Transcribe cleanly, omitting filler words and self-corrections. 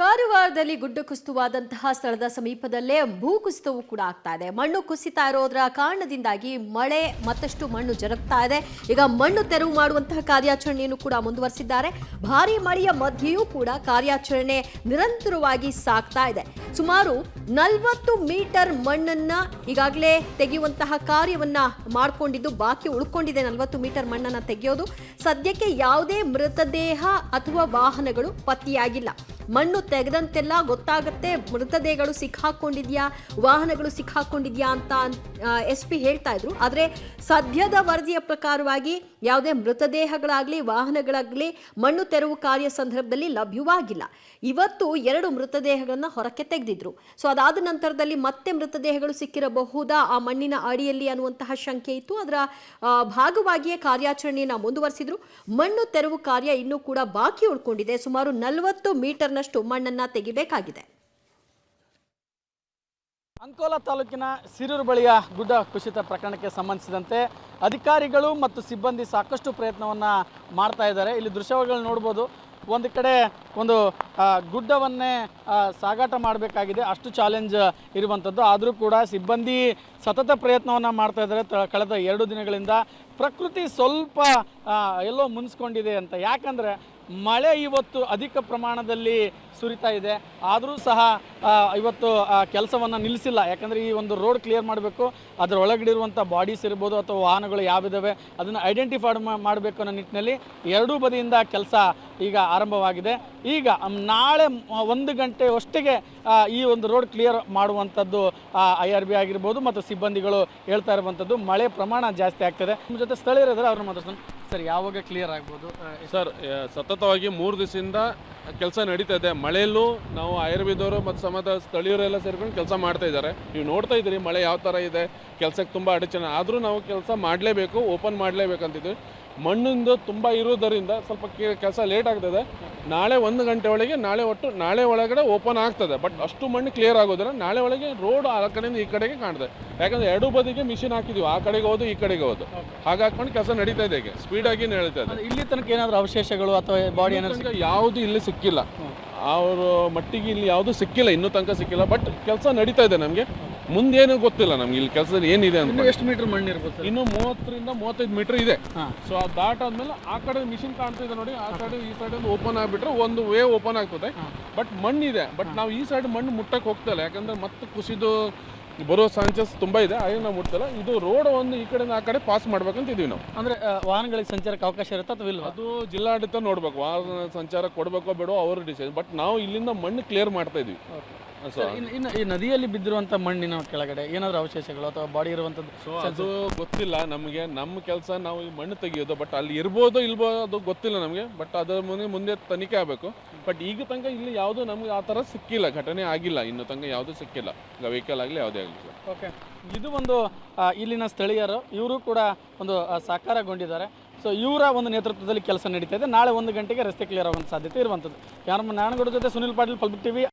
ಕಾರವಾರದಲ್ಲಿ ಗುಡ್ಡ ಕುಸಿತವಾದಂತಹ ಸ್ಥಳದ ಸಮೀಪದಲ್ಲೇ ಭೂಕುಸಿತವೂ ಕೂಡ ಆಗ್ತಾ ಇದೆ. ಮಣ್ಣು ಕುಸಿತಾ ಇರೋದರ ಕಾರಣದಿಂದಾಗಿ ಮಳೆ ಮತ್ತಷ್ಟು ಮಣ್ಣು ಜರುಗ್ತಾ ಇದೆ. ಈಗ ಮಣ್ಣು ತೆರವು ಮಾಡುವಂತಹ ಕಾರ್ಯಾಚರಣೆಯನ್ನು ಕೂಡ ಮುಂದುವರಿಸಿದ್ದಾರೆ. ಭಾರೀ ಮಳೆಯ ಮಧ್ಯೆಯೂ ಕೂಡ ಕಾರ್ಯಾಚರಣೆ ನಿರಂತರವಾಗಿ ಸಾಗ್ತಾ ಇದೆ. ಸುಮಾರು 40 ಮೀಟರ್ ಮಣ್ಣನ್ನ ಈಗಾಗಲೇ ತೆಗೆಯುವಂತಹ ಕಾರ್ಯವನ್ನ ಮಾಡಿಕೊಂಡಿದ್ದು, ಬಾಕಿ ಉಳ್ಕೊಂಡಿದೆ 40 ಮೀಟರ್ ಮಣ್ಣನ್ನ ತೆಗೆಯೋದು. ಸದ್ಯಕ್ಕೆ ಯಾವುದೇ ಮೃತದೇಹ ಅಥವಾ ವಾಹನಗಳು ಪತ್ತೆಯಾಗಿಲ್ಲ. ಮಣ್ಣು ತೆಗೆದಂತೆಲ್ಲ ಗೊತ್ತಾಗುತ್ತೆ ಮೃತದೇಹಗಳು ಸಿಕ್ಕಾಕೊಂಡಿದ್ಯಾ, ವಾಹನಗಳು ಸಿಕ್ಕಾಕೊಂಡಿದ್ಯಾ ಅಂತ SP ಹೇಳ್ತಾ ಇದ್ರು. ಆದರೆ ಸದ್ಯದ ವರದಿಯ ಪ್ರಕಾರವಾಗಿ ಯಾವುದೇ ಮೃತದೇಹಗಳಾಗ್ಲಿ ವಾಹನಗಳಾಗ್ಲಿ ಮಣ್ಣು ತೆರವು ಕಾರ್ಯ ಸಂದರ್ಭದಲ್ಲಿ ಲಭ್ಯವಾಗಿಲ್ಲ. ಇವತ್ತು 2 ಮೃತದೇಹಗಳನ್ನ ಹೊರಕ್ಕೆ ತೆಗೆದಿದ್ರು. ಸೊ ಅದಾದ ನಂತರದಲ್ಲಿ ಮತ್ತೆ ಮೃತದೇಹಗಳು ಸಿಕ್ಕಿರಬಹುದಾ ಆ ಮಣ್ಣಿನ ಅಡಿಯಲ್ಲಿ ಅನ್ನುವಂತಹ ಶಂಕೆ ಇತ್ತು. ಅದರ ಭಾಗವಾಗಿಯೇ ಕಾರ್ಯಾಚರಣೆಯನ್ನು ಮುಂದುವರಿಸಿದ್ರು. ಮಣ್ಣು ತೆರವು ಕಾರ್ಯ ಇನ್ನೂ ಕೂಡ ಬಾಕಿ ಉಳ್ಕೊಂಡಿದೆ. ಸುಮಾರು 40 ಮೀಟರ್ನಷ್ಟು ಮಣ್ಣನ್ನ ತೆಗಿಬೇಕಾಗಿದೆ. ಅಂಕೋಲಾ ತಾಲೂಕಿನ ಸಿರೂರು ಬಳಿಯ ಗುಡ್ಡ ಕುಸಿತ ಪ್ರಕರಣಕ್ಕೆ ಸಂಬಂಧಿಸಿದಂತೆ ಅಧಿಕಾರಿಗಳು ಮತ್ತು ಸಿಬ್ಬಂದಿ ಸಾಕಷ್ಟು ಪ್ರಯತ್ನವನ್ನು ಮಾಡ್ತಾ ಇದ್ದಾರೆ. ಇಲ್ಲಿ ದೃಶ್ಯಗಳನ್ನು ನೋಡ್ಬೋದು. ಒಂದು ಕಡೆ ಒಂದು ಗುಡ್ಡವನ್ನೇ ಸಾಗಾಟ ಮಾಡಬೇಕಾಗಿದೆ, ಅಷ್ಟು ಚಾಲೆಂಜ್ ಇರುವಂಥದ್ದು. ಆದರೂ ಕೂಡ ಸಿಬ್ಬಂದಿ ಸತತ ಪ್ರಯತ್ನವನ್ನು ಮಾಡ್ತಾ ಇದ್ದಾರೆ ಕಳೆದ 2 ದಿನಗಳಿಂದ. ಪ್ರಕೃತಿ ಸ್ವಲ್ಪ ಎಲ್ಲೋ ಮುನ್ಸ್ಕೊಂಡಿದೆ ಅಂತ. ಯಾಕಂದರೆ ಮಳೆ ಇವತ್ತು ಅಧಿಕ ಪ್ರಮಾಣದಲ್ಲಿ ಸುರಿತಾ ಇದೆ. ಆದರೂ ಸಹ ಇವತ್ತು ಕೆಲಸವನ್ನು ನಿಲ್ಲಿಸಿಲ್ಲ. ಯಾಕಂದರೆ ಈ ಒಂದು ರೋಡ್ ಕ್ಲಿಯರ್ ಮಾಡಬೇಕು, ಅದರ ಒಳಗಡೆ ಇರುವಂಥ ಬಾಡೀಸ್ ಇರ್ಬೋದು ಅಥವಾ ವಾಹನಗಳು ಯಾವಿದ್ದಾವೆ ಅದನ್ನು ಐಡೆಂಟಿಫೈ ಮಾಡಬೇಕು ಅನ್ನೋ ನಿಟ್ಟಿನಲ್ಲಿ ಎರಡೂ ಬದಿಯಿಂದ ಕೆಲಸ ಈಗ ಆರಂಭವಾಗಿದೆ. ಈಗ ನಾಳೆ 1 ಗಂಟೆ ಅಷ್ಟಿಗೆ ಈ ಒಂದು ರೋಡ್ ಕ್ಲಿಯರ್ ಮಾಡುವಂಥದ್ದು IRB ಆಗಿರ್ಬೋದು ಮತ್ತು ಸಿಬ್ಬಂದಿಗಳು ಹೇಳ್ತಾ ಇರುವಂಥದ್ದು. ಮಳೆ ಪ್ರಮಾಣ ಜಾಸ್ತಿ ಆಗ್ತದೆ. ನಮ್ಮ ಜೊತೆ ಸ್ಥಳೀಯರಿದ್ದಾರೆ, ಅವ್ರನ್ನ ಮಾತಾಡ್ತಾನೆ. ಸರ್, ಯಾವಾಗ ಕ್ಲಿಯರ್ ಆಗ್ಬೋದು? ಸರ್, ಸತತವಾಗಿ 3 ದಿವಸದಿಂದ ಕೆಲಸ ನಡೀತಾ ಇದೆ. ಮಳೆಯಲ್ಲೂ ನಾವು IRBದವರು ಮತ್ತು ಸಮಾಜ ಸ್ಥಳೀಯರೆಲ್ಲ ಸೇರ್ಕೊಂಡು ಕೆಲಸ ಮಾಡ್ತಾ ಇದ್ದಾರೆ. ನೀವು ನೋಡ್ತಾ ಇದ್ದೀರಿ ಮಳೆ ಯಾವ ಥರ ಇದೆ. ಕೆಲಸಕ್ಕೆ ತುಂಬ ಅಡಚಣೆ ಆದರೂ ನಾವು ಕೆಲಸ ಮಾಡಲೇಬೇಕು, ಓಪನ್ ಮಾಡಲೇಬೇಕಂತಿದ್ವಿ. ಮಣ್ಣಿಂದು ತುಂಬ ಇರೋದರಿಂದ ಸ್ವಲ್ಪ ಕೆಲಸ ಲೇಟ್ ಆಗ್ತದೆ. ನಾಳೆ 1 ಗಂಟೆ ಒಳಗೆ ನಾಳೆ ಒಳಗಡೆ ಓಪನ್ ಆಗ್ತದೆ. ಬಟ್ ಅಷ್ಟು ಮಣ್ಣು ಕ್ಲಿಯರ್ ಆಗೋದಿಲ್ಲ. ನಾಳೆ ಒಳಗೆ ರೋಡ್ ಆ ಕಡೆಯಿಂದ ಈ ಕಡೆಗೆ ಕಾಣ್ತದೆ. ಯಾಕಂದರೆ 2 ಬದಿಗೆ ಮಿಷಿನ್ ಹಾಕಿದ್ದೀವಿ, ಆ ಕಡೆಗೆ ಹೋದು ಈ ಕಡೆಗೆ ಹೋದು. ಹಾಗೆ ಹಾಕೊಂಡು ಕೆಲಸ ನಡೀತಾ ಇದೆ. ಈಗ ಸ್ಪೀಡಾಗಿ ನಡೀತಾ ಇದೆ. ಇಲ್ಲಿ ತನಕ ಏನಾದರೂ ಅವಶೇಷಗಳು ಅಥವಾ ಬಾಡಿ ಏನಾದರೂ ಯಾವುದು ಇಲ್ಲಿ ಸಿಕ್ಕಿಲ್ಲ. ಅವರು ಮಟ್ಟಿಗೆ ಇಲ್ಲಿ ಯಾವುದು ಸಿಕ್ಕಿಲ್ಲ, ಇನ್ನೂ ತನಕ ಸಿಕ್ಕಿಲ್ಲ. ಬಟ್ ಕೆಲಸ ನಡೀತಾ ಇದೆ. ನಮಗೆ ಮುಂದೇನು ಗೊತ್ತಿಲ್ಲ ನಮ್ಗೆ ಇಲ್ಲಿ ಕೆಲಸದಲ್ಲಿ ಏನಿದೆ ಅಂತ. ಎಷ್ಟು ಮೀಟರ್ ಮಣ್ಣು ಇರ್ಬೋದು? ಇನ್ನು 30 ರಿಂದ 35 ಮೀಟರ್ ಇದೆ. ಸೊ ಅದು ದಾಟಾದ್ಮೇಲೆ ಆ ಕಡೆ ಮಿಷಿನ್ ಕಾಣ್ತಾ ಇದೆ ನೋಡಿ, ಆ ಸೈಡ್ ಈ ಸೈಡ್ ಒಂದು ಓಪನ್ ಆಗಿಬಿಟ್ರೆ ಒಂದು ವೇ ಓಪನ್ ಆಗ್ತದೆ. ಬಟ್ ಮಣ್ಣಿದೆ. ಬಟ್ ನಾವು ಈ ಸೈಡ್ ಮಣ್ಣು ಮುಟ್ಟಕ್ಕೆ ಹೋಗ್ತಾ ಇಲ್ಲ. ಯಾಕಂದ್ರೆ ಮತ್ತೆ ಕುಸಿದು ಬರೋ ಚಾನ್ಸಸ್ ತುಂಬ ಇದೆ. ಹಾಗೆ ನಾವು ಮುಟ್ತಲ್ಲ. ಇದು ರೋಡ್ ಒಂದು ಈ ಕಡೆಯಿಂದ ಆ ಕಡೆ ಪಾಸ್ ಮಾಡ್ಬೇಕಂತ ಇದೀವಿ ನಾವು. ಅಂದರೆ ವಾಹನಗಳಿಗೆ ಸಂಚಾರಕ್ಕೆ ಅವಕಾಶ ಇರುತ್ತೆ ಅಥವಾ ಇಲ್ವಾ? ಅದು ಜಿಲ್ಲಾಡಳಿತ ನೋಡ್ಬೇಕು, ವಾಹನ ಸಂಚಾರ ಕೊಡಬೇಕೋ ಬೇಡೋ ಅವರು ಡಿಸೈಡ್. ಬಟ್ ನಾವು ಇಲ್ಲಿಂದ ಮಣ್ಣು ಕ್ಲಿಯರ್ ಮಾಡ್ತಾ ಇದೀವಿ. ಇನ್ನು ಈ ನದಿಯಲ್ಲಿ ಬಿದ್ದಿರುವಂಥ ಮಣ್ಣಿನ ಕೆಳಗಡೆ ಏನಾದರೂ ಅವಶೇಷಗಳು ಅಥವಾ ಬಾಡಿ ಇರುವಂಥದ್ದು? ಸೊ ಅದು ಗೊತ್ತಿಲ್ಲ ನಮಗೆ. ನಮ್ಮ ಕೆಲಸ ನಾವು ಈ ಮಣ್ಣು ತೆಗಿಯೋದು. ಬಟ್ ಅಲ್ಲಿ ಇರ್ಬೋದು ಇಲ್ಬೋದು ಅದು ಗೊತ್ತಿಲ್ಲ ನಮಗೆ. ಬಟ್ ಅದರ ಮುಂದೆ ತನಿಖೆ ಆಗಬೇಕು. ಬಟ್ ಈಗ ತನಕ ಇಲ್ಲಿ ಯಾವುದೂ ನಮ್ಗೆ ಆ ಥರ ಸಿಕ್ಕಿಲ್ಲ, ಘಟನೆ ಆಗಿಲ್ಲ. ಇನ್ನೂ ತನಕ ಯಾವುದೂ ಸಿಕ್ಕಿಲ್ಲ, ವೆಹಿಕಲ್ ಆಗಲಿ ಯಾವುದೇ ಆಗಲಿ. ಓಕೆ, ಇದು ಒಂದು ಇಲ್ಲಿನ ಸ್ಥಳೀಯರು, ಇವರು ಕೂಡ ಒಂದು ಸಾಕಾರಗೊಂಡಿದ್ದಾರೆ. ಸೊ ಇವರ ಒಂದು ನೇತೃತ್ವದಲ್ಲಿ ಕೆಲಸ ನಡೀತಾ ಇದೆ. ನಾಳೆ 1 ಗಂಟೆಗೆ ರಸ್ತೆ ಕ್ಲಿಯರ್ ಆಗುವಂಥ ಸಾಧ್ಯತೆ ಇರುವಂಥದ್ದು. ನಾನಗೌಡ ಜೊತೆ ಸುನಿಲ್ ಪಾಟೀಲ್, ಪಬ್ಲಿಕ್ TV.